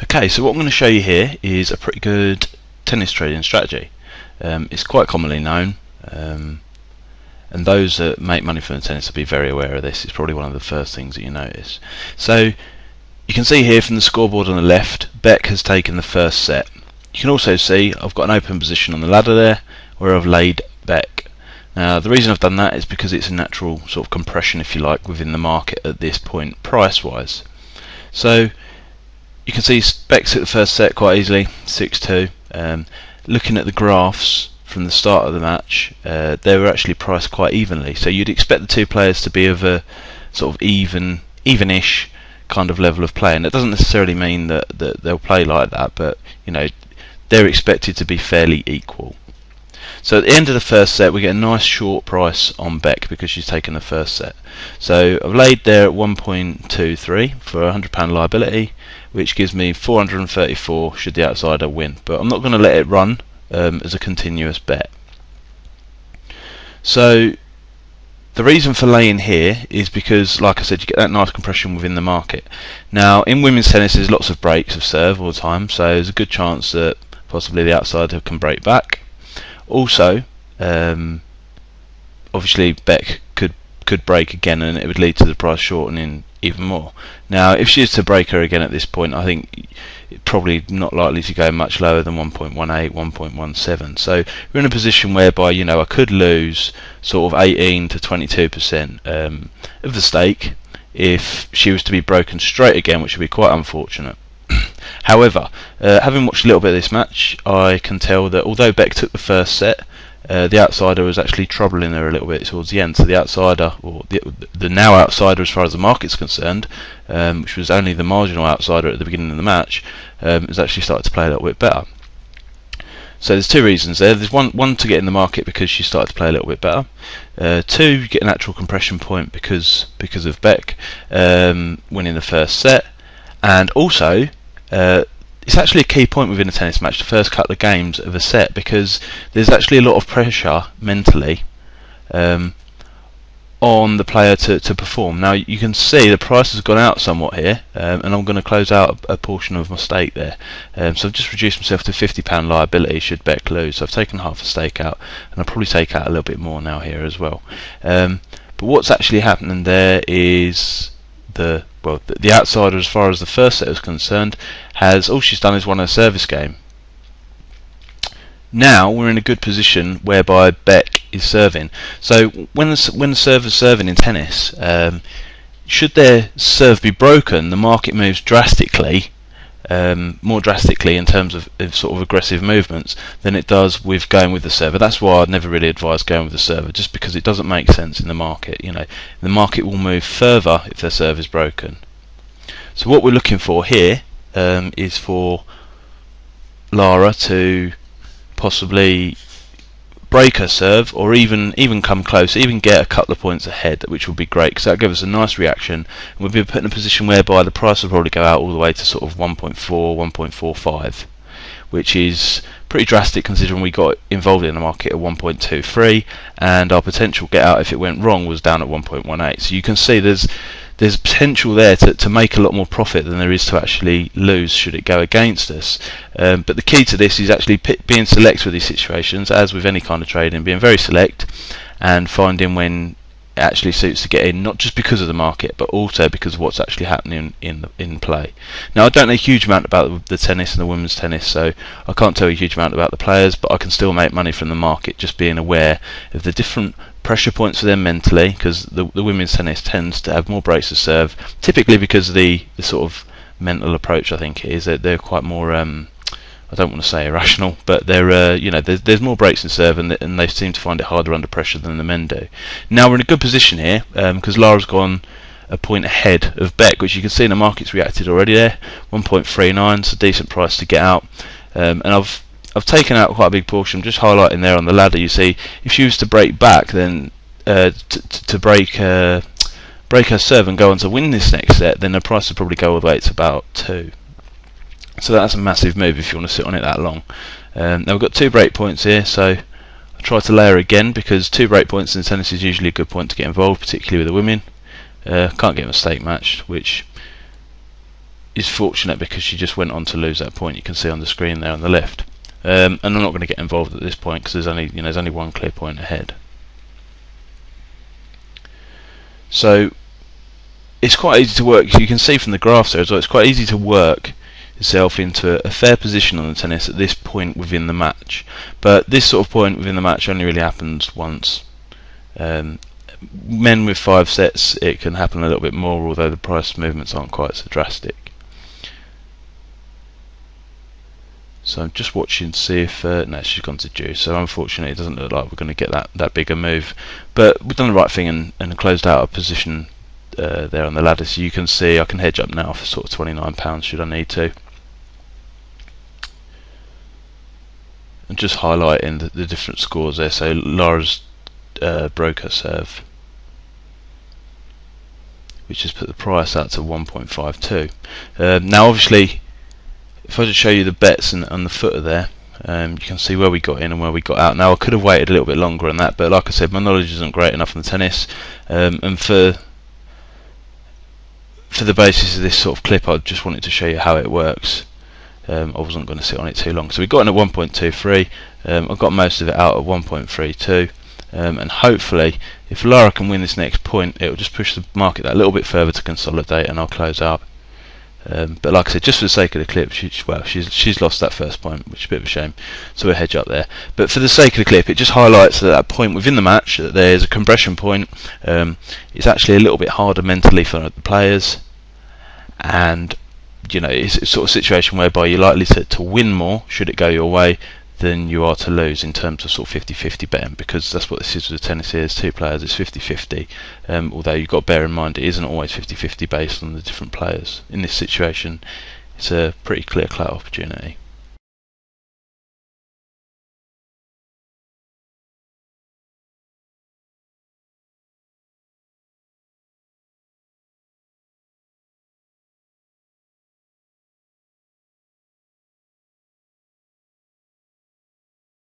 Okay, so what I'm going to show you here is a pretty good tennis trading strategy. It's quite commonly known, and those that make money from tennis will be very aware of this. It's probably one of the first things that you notice. So you can see here from the scoreboard on the left, Beck has taken the first set. You can also see I've got an open position on the ladder there where I've laid Beck. Now the reason I've done that is because it's a natural sort of compression, if you like, within the market at this point price wise. So you can see Beck took the first set quite easily, 6-2. Looking at the graphs from the start of the match, they were actually priced quite evenly. So you'd expect the two players to be of a sort of even-ish kind of level of play, and it doesn't necessarily mean that they'll play like that, but you know, they're expected to be fairly equal. So at the end of the first set we get a nice short price on Beck because she's taken the first set. So I've laid there at 1.23 for a £100 liability, which gives me 434 should the outsider win, but I'm not going to let it run as a continuous bet. So the reason for laying here is because, like I said, you get that nice compression within the market. Now in women's tennis there's lots of breaks of serve all the time, so there's a good chance that possibly the outsider can break back. Also, obviously Beck could break again and it would lead to the price shortening even more. Now if she is to break her again at this point, I think it's probably not likely to go much lower than 1.18, 1.17. So we're in a position whereby, you know, I could lose sort of 18 to 22% of the stake if she was to be broken straight again, which would be quite unfortunate. However, having watched a little bit of this match, I can tell that although Beck took the first set, the outsider was actually troubling her a little bit towards the end. So the outsider, or the now outsider as far as the market's concerned, which was only the marginal outsider at the beginning of the match, has actually started to play a little bit better. So there's two reasons there. There's one to get in the market because she started to play a little bit better. Two, you get a natural compression point because of Beck winning the first set, and also it's actually a key point within a tennis match, the first couple of games of a set, because there's actually a lot of pressure mentally on the player to perform. Now you can see the price has gone out somewhat here, and I'm going to close out a portion of my stake there. So I've just reduced myself to £50 liability should Beck lose. So I've taken half a stake out, and I'll probably take out a little bit more now here as well. But what's actually happening there is the outsider, as far as the first set is concerned, has all she's done is won her service game. Now we're in a good position whereby Beck is serving. So when the server's serving in tennis, should their serve be broken, the market moves drastically, more drastically in terms of sort of aggressive movements than it does with going with the server. That's why I'd never really advise going with the server, just because it doesn't make sense in the market. You know, the market will move further if their serve is broken. So what we're looking for here is for Lara to possibly break her serve, or even come close, even get a couple of points ahead, which would be great because that would give us a nice reaction, and we'll be put in a position whereby the price will probably go out all the way to sort of 1.4, 1.45, which is pretty drastic considering we got involved in the market at 1.23 and our potential get out if it went wrong was down at 1.18. So you can see there's potential there to make a lot more profit than there is to actually lose should it go against us. But the key to this is actually being select with these situations, as with any kind of trading, being very select and finding when it actually suits to get in, not just because of the market but also because of what's actually happening in play. Now I don't know a huge amount about the tennis and the women's tennis, so I can't tell you a huge amount about the players, but I can still make money from the market just being aware of the different pressure points for them mentally, because the women's tennis tends to have more breaks to serve, typically because of the sort of mental approach. I think it is that they're quite more I don't want to say irrational, but they're you know, there's more breaks in serve, and they seem to find it harder under pressure than the men do. Now we're in a good position here because Lara's gone a point ahead of Beck, which you can see in the market's reacted already there. 1.39, it's a decent price to get out, and I've taken out quite a big portion. I'm just highlighting there on the ladder. You see, if she was to break back, then to break her serve and go on to win this next set, then the price would probably go all the way to about 2. So that's a massive move if you want to sit on it that long. Now we've got 2 break points here, so I'll try to layer again, because 2 break points in tennis is usually a good point to get involved, particularly with the women. Can't get a mistake matched, which is fortunate because she just went on to lose that point. You can see on the screen there on the left. And I'm not going to get involved at this point because there's only one clear point ahead. So it's quite easy to work. You can see from the graphs there as well. It's quite easy to work yourself into a fair position on the tennis at this point within the match. But this sort of point within the match only really happens once. Men with 5 sets, it can happen a little bit more, although the price movements aren't quite so drastic. So I'm just watching to see if no, she's gone to deuce. So unfortunately, it doesn't look like we're going to get that bigger move. But we've done the right thing and closed out a position there on the ladder. So you can see I can hedge up now for sort of £29 should I need to. And just highlighting the different scores there. So Laura's broke her serve, which has put the price out to 1.52. Now obviously, if I just show you the bets on the footer there, you can see where we got in and where we got out. Now I could have waited a little bit longer on that, but like I said, my knowledge isn't great enough on the tennis, and for the basis of this sort of clip, I just wanted to show you how it works. I wasn't going to sit on it too long. So we got in at 1.23. I've got most of it out at 1.32. And hopefully, if Lara can win this next point, it will just push the market that little bit further to consolidate, and I'll close out. But like I said, just for the sake of the clip, she's lost that first point, which is a bit of a shame. So we'll hedge up there. But for the sake of the clip, it just highlights that point within the match that there's a compression point. It's actually a little bit harder mentally for the players, and it's a sort of situation whereby you're likely to win more should it go your way than you are to lose in terms of sort of 50-50 betting, because that's what this is with tennis here. It's 2 players, it's 50-50, although you've got to bear in mind it isn't always 50-50 based on the different players. In this situation, it's a pretty clear-cut opportunity.